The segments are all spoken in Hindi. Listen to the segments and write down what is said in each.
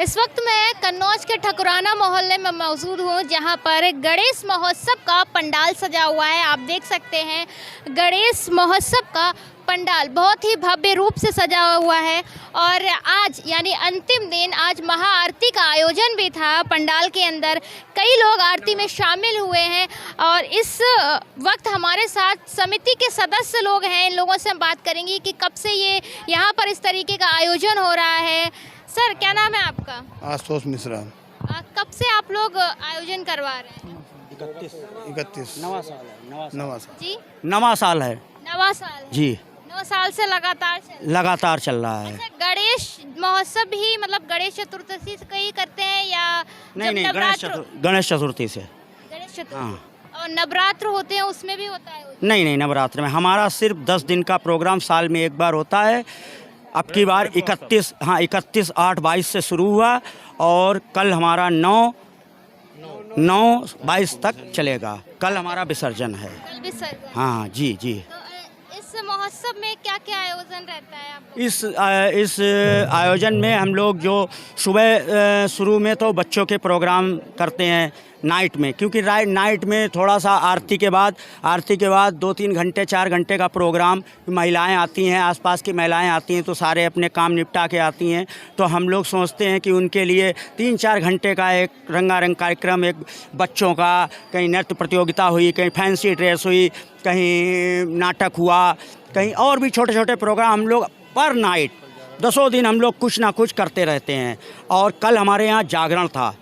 इस वक्त मैं कन्नौज के ठकुराना मोहल्ले में मौजूद हूँ, जहाँ पर गणेश महोत्सव का पंडाल सजा हुआ है। आप देख सकते हैं गणेश महोत्सव का पंडाल बहुत ही भव्य रूप से सजा हुआ है। और आज यानी अंतिम दिन, आज महाआरती का आयोजन भी था पंडाल के अंदर। कई लोग आरती में शामिल हुए हैं और इस वक्त हमारे साथ समिति के सदस्य लोग हैं। इन लोगों से हम बात करेंगे कि कब से ये यहाँ पर इस तरीके का आयोजन हो रहा है। सर, क्या नाम है आपका? आशुतोष मिश्रा। कब से आप लोग आयोजन करवा रहे हैं? 31 नवा साल है। जी, नवा साल है नवा साल है। जी, 9 साल से लगातार चल रहा है। अच्छा, गणेश महोत्सव भी मतलब गणेश चतुर्थी से कहीं करते हैं या नहीं, गणेश चतुर्थी से। गणेश चतुर्थी हाँ। और नवरात्र होते हैं, उसमें भी होता है? नहीं, नवरात्र में हमारा सिर्फ 10 दिन का प्रोग्राम साल में एक बार होता है। अब की बार 31/8/22 से शुरू हुआ और कल हमारा 9/22 तक चलेगा। कल हमारा विसर्जन है। कल विसर्जन। हाँ जी। तो इस महोत्सव में क्या क्या आयोजन रहता है आपको? इस आयोजन में हम लोग जो सुबह शुरू में तो बच्चों के प्रोग्राम करते हैं नाइट में, क्योंकि नाइट में थोड़ा सा आरती के बाद 2-3 घंटे 4 घंटे का प्रोग्राम, महिलाएं आती हैं, आसपास की महिलाएं आती हैं तो सारे अपने काम निपटा के आती हैं। तो हम लोग सोचते हैं कि उनके लिए 3-4 घंटे का एक रंगारंग कार्यक्रम, एक बच्चों का कहीं नृत्य प्रतियोगिता हुई, कहीं फैंसी ड्रेस हुई, कहीं नाटक हुआ, कहीं और भी छोटे छोटे प्रोग्राम हम लोग पर नाइट 10 दिन हम लोग कुछ ना कुछ करते रहते हैं। और कल हमारे यहाँ जागरण था।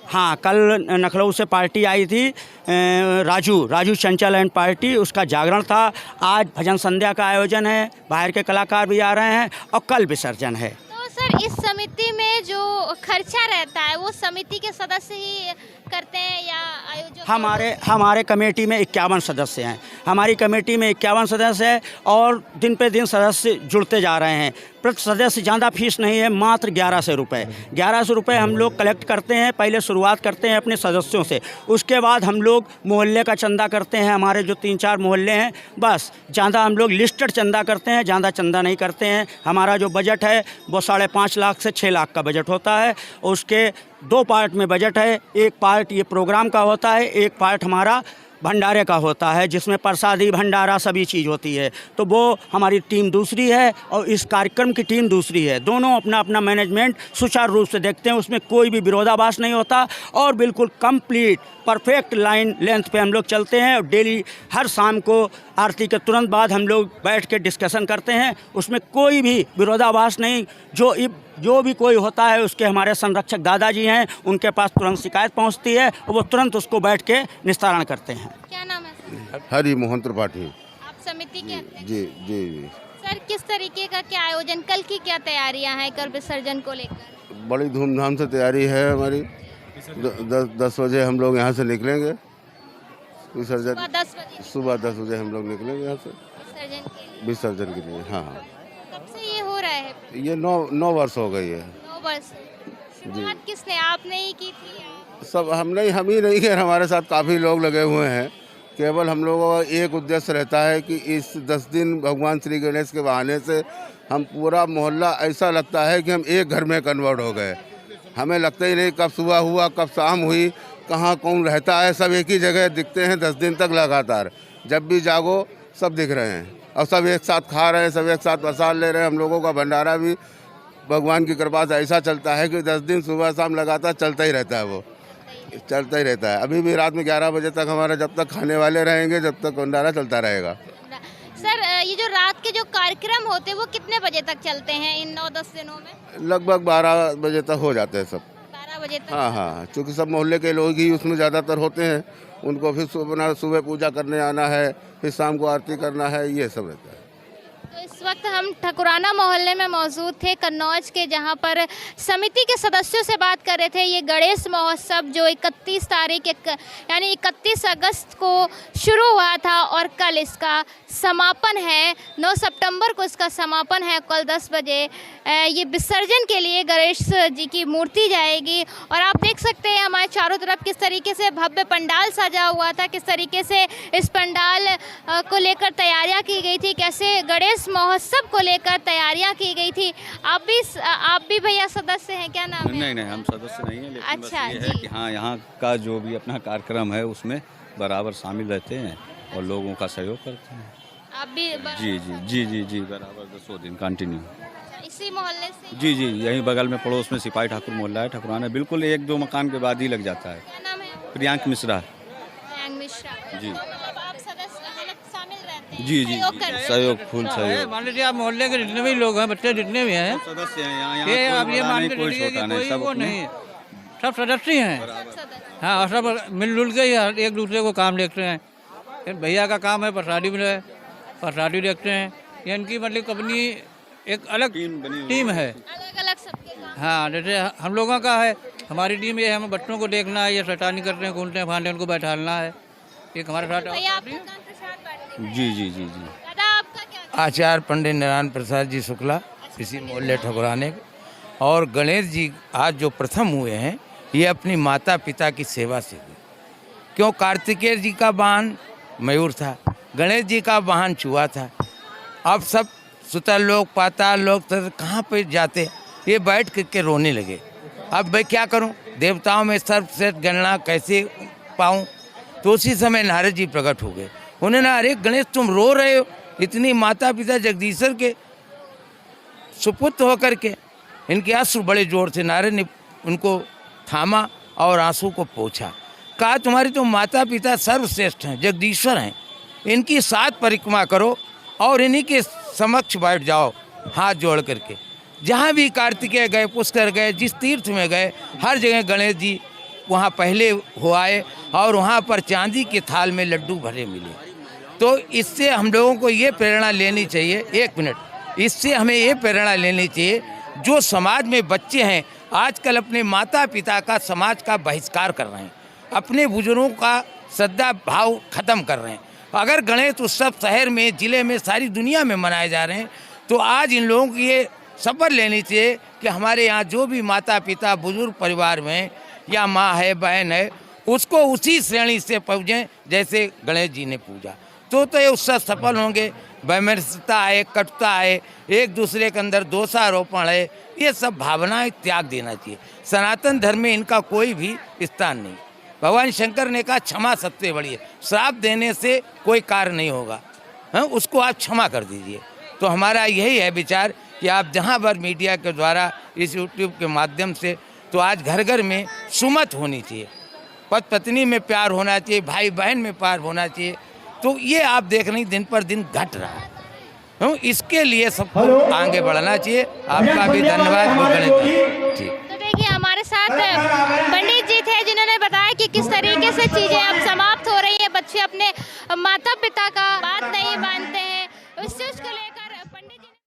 हाँ, कल लखनऊ से पार्टी आई थी, राजू चंचल एंड पार्टी, उसका जागरण था। आज भजन संध्या का आयोजन है, बाहर के कलाकार भी आ रहे हैं और कल विसर्जन है। तो सर, इस समिति में जो खर्चा रहता है वो समिति के सदस्य ही करते हैं या आयोजक? हमारे कमेटी में 51 सदस्य हैं। हमारी कमेटी में 51 सदस्य हैं और दिन पे दिन सदस्य जुड़ते जा रहे हैं। प्रति सदस्य ज़्यादा फीस नहीं है, मात्र 1100 रुपये। 1100 रुपये हम लोग कलेक्ट करते हैं। पहले शुरुआत करते हैं अपने सदस्यों से, उसके बाद हम लोग मोहल्ले का चंदा करते हैं। हमारे जो 3-4 मोहल्ले हैं, बस ज़्यादा हम लोग लिस्टेड चंदा करते हैं, ज़्यादा चंदा नहीं करते हैं। हमारा जो बजट है वो 5.5 लाख से 6 लाख का बजट होता है। उसके 2 पार्ट में बजट है। एक पार्ट ये प्रोग्राम का होता है, एक पार्ट हमारा भंडारे का होता है, जिसमें प्रसादी भंडारा सभी चीज़ होती है। तो वो हमारी टीम दूसरी है और इस कार्यक्रम की टीम दूसरी है। दोनों अपना अपना मैनेजमेंट सुचारू रूप से देखते हैं, उसमें कोई भी विरोधाभास नहीं होता और बिल्कुल कंप्लीट परफेक्ट लाइन लेंथ पे हम लोग चलते हैं। और डेली हर शाम को आरती के तुरंत बाद हम लोग बैठ के डिस्कशन करते हैं, उसमें कोई भी विरोधाभास नहीं। जो भी कोई होता है उसके हमारे संरक्षक दादाजी हैं, उनके पास तुरंत शिकायत पहुंचती है और वो तुरंत उसको बैठ के निस्तारण करते हैं। क्या नाम है सर? हरि मोहन त्रिपाठी। आप समिति के अध्यक्ष? जी। सर, किस तरीके का क्या आयोजन, कल की क्या तैयारियां हैं कल विसर्जन को लेकर? बड़ी धूमधाम से तैयारी है हमारी। 10 बजे हम लोग यहाँ से निकलेंगे विसर्जन। सुबह 10 बजे हम लोग निकलेंगे यहाँ से विसर्जन के लिए। हाँ। कब से ये हो रहा है? ये 9 वर्ष हो गई है। 9 वर्ष। शुरुआत किसने, आपने ही की थी? सब हम ही नहीं है, हमारे साथ काफ़ी लोग लगे हुए हैं। केवल हम लोगों का एक उद्देश्य रहता है कि इस 10 दिन भगवान श्री गणेश के बहाने से हम पूरा मोहल्ला ऐसा लगता है कि हम एक घर में कन्वर्ट हो गए। हमें लगता ही नहीं कब सुबह हुआ कब शाम हुई, कहाँ कौन रहता है, सब एक ही जगह दिखते हैं 10 दिन तक लगातार। जब भी जागो सब दिख रहे हैं और सब एक साथ खा रहे हैं, सब एक साथ प्रसाद ले रहे हैं। हम लोगों का भंडारा भी भगवान की कृपा से ऐसा चलता है कि 10 दिन सुबह शाम लगातार चलता ही रहता है, वो चलता ही रहता है। अभी भी रात में 11 बजे तक हमारा, जब तक खाने वाले रहेंगे जब तक भंडारा चलता रहेगा। सर, ये जो रात के जो कार्यक्रम होते हैं वो कितने बजे तक चलते हैं इन 9-10 दिनों में? लगभग 12 बजे तक हो जाते हैं सब। 12 बजे तक? हाँ, चूँकि सब मोहल्ले के लोग ही उसमें ज़्यादातर होते हैं। उनको फिर सुबह पूजा करने आना है, फिर शाम को आरती करना है, ये सब रहता है। तो इस वक्त हम ठकुराना मोहल्ले में मौजूद थे कन्नौज के, जहां पर समिति के सदस्यों से बात कर रहे थे। ये गणेश महोत्सव जो 31 तारीख यानी 31 अगस्त को शुरू हुआ था और कल इसका समापन है। 9 सितंबर को इसका समापन है। कल 10 बजे ये विसर्जन के लिए गणेश जी की मूर्ति जाएगी। और आप देख सकते हैं हमारे चारों तरफ किस तरीके से भव्य पंडाल सजा हुआ था, किस तरीके से इस पंडाल को लेकर तैयारियां की गई थी, कैसे गणेश महोत्सव उत्सव को लेकर तैयारियां की गई थी। आप भी भैया सदस्य हैं, क्या नाम है? नहीं नहीं, हम सदस्य नहीं हैं, लेकिन बस अच्छा, ये जी। है कि हाँ, यहाँ का जो भी अपना कार्यक्रम है उसमें बराबर शामिल रहते हैं और लोगों का सहयोग करते हैं। आप भी जी जी जी जी जी, बराबर 10 दिन कंटिन्यू। इसी मोहल्ले से? जी जी, यहीं बगल में पड़ोस में सिपाही ठाकुर मोहल्ला है, ठकुराना, बिल्कुल 1-2 मकान के बाद ही लग जाता है। क्या नाम है? प्रियांक मिश्रा। प्रियांक मिश्रा जी। तो मतलब आप सदस्य मतलब शामिल रहते हैं, जी जी, सहयोग करते हैं। सहयोग, फुल सहयोग। मान लीजिए आप मोहल्ले के जितने भी लोग हैं, बच्चे जितने भी हैं, सदस्य हैं यहाँ, ये यहाँ आप ये मान के कोई चलिए कि छोटा नहीं, कोई सब वो अपने- नहीं है, सब सदस्य हैं। सब सदस्य। हाँ, और सब मिलजुल के ही एक दूसरे को काम देखते हैं। फिर भैया का काम है प्रसादी में है, प्रसादी देखते हैं। ये इनकी मतलब अपनी एक अलग टीम बनी हुई टीम है। अलग अलग सबके काम। हाँ, जैसे हम लोगों का है, हमारी टीम ये है, हमें बच्चों को देखना है, ये शैतानी करते हैं, घूमते हैं फांडे, उनको बैठालना है। एक हमारे साथ भैया आपका काम प्रसाद बांटने का जी जी जी जी। है। दादा आपका क्या? आचार्य पंडित नारायण प्रसाद जी शुक्ला, इसी मोहल्ले ठकुराने। और गणेश जी आज जो प्रथम हुए हैं, ये अपनी माता पिता की सेवा से हुए। क्यों? कार्तिकेय जी का वाहन मयूर था, गणेश जी का वाहन चूहा था। अब सब सुतल लोग, पाताल लोग कहाँ पे जाते, ये बैठ करके रोने लगे। अब मैं क्या करूं, देवताओं में सर्वश्रेष्ठ गणना कैसे पाऊं? तो उसी समय नारद जी प्रकट हो गए। उन्होंने, अरे गणेश तुम रो रहे हो, इतनी माता पिता जगदीश्वर के सुपुत्र होकर के। इनके आंसू बड़े जोर से नारद ने उनको थामा और आंसू को पोंछा। कहा, तुम्हारे तो माता पिता सर्वश्रेष्ठ हैं, जगदीश्वर हैं, इनकी 7 परिक्रमा करो और इन्हीं के समक्ष बैठ जाओ हाथ जोड़ करके। जहाँ भी कार्तिकेय गए, पुष्कर गए, जिस तीर्थ में गए, हर जगह गणेश जी वहाँ पहले हो आए और वहाँ पर चांदी के थाल में लड्डू भरे मिले। तो इससे हम लोगों को ये प्रेरणा लेनी चाहिए, 1 मिनट, इससे हमें ये प्रेरणा लेनी चाहिए, जो समाज में बच्चे हैं आजकल अपने माता पिता का, समाज का बहिष्कार कर रहे हैं, अपने बुजुर्गों का श्रद्धा भाव खत्म कर रहे हैं। अगर गणेश उत्सव शहर में, ज़िले में, सारी दुनिया में मनाए जा रहे हैं, तो आज इन लोगों की ये शपथ लेनी चाहिए कि हमारे यहाँ जो भी माता पिता बुजुर्ग परिवार में या माँ है, बहन है, उसको उसी श्रेणी से पूजें जैसे गणेश जी ने पूजा। तो ये उत्सव सफल होंगे। वैमनस्यता है, कटुता है, एक दूसरे के अंदर दोषारोपण है, ये सब भावनाएं त्याग देना चाहिए। सनातन धर्म में इनका कोई भी स्थान नहीं। भगवान शंकर ने कहा क्षमा सबसे बड़ी है, श्राप देने से कोई कार्य नहीं होगा, हाँ, उसको आप क्षमा कर दीजिए। तो हमारा यही है विचार कि आप जहाँ पर मीडिया के द्वारा, इस यूट्यूब के माध्यम से, तो आज घर घर में सुमत होनी चाहिए, पति पत्नी में प्यार होना चाहिए, भाई बहन में प्यार होना चाहिए। तो ये आप देख रहे हैं दिन पर दिन घट रहा है, हाँ, इसके लिए सबको आगे बढ़ना चाहिए। आपका भी धन्यवाद। ठीक। तो देखिए हमारे साथ पंडित जी थे, जिन्होंने बताया कि किस तरीके से चीज़ें अब समाप्त हो रही हैं। बच्चे अपने माता पिता का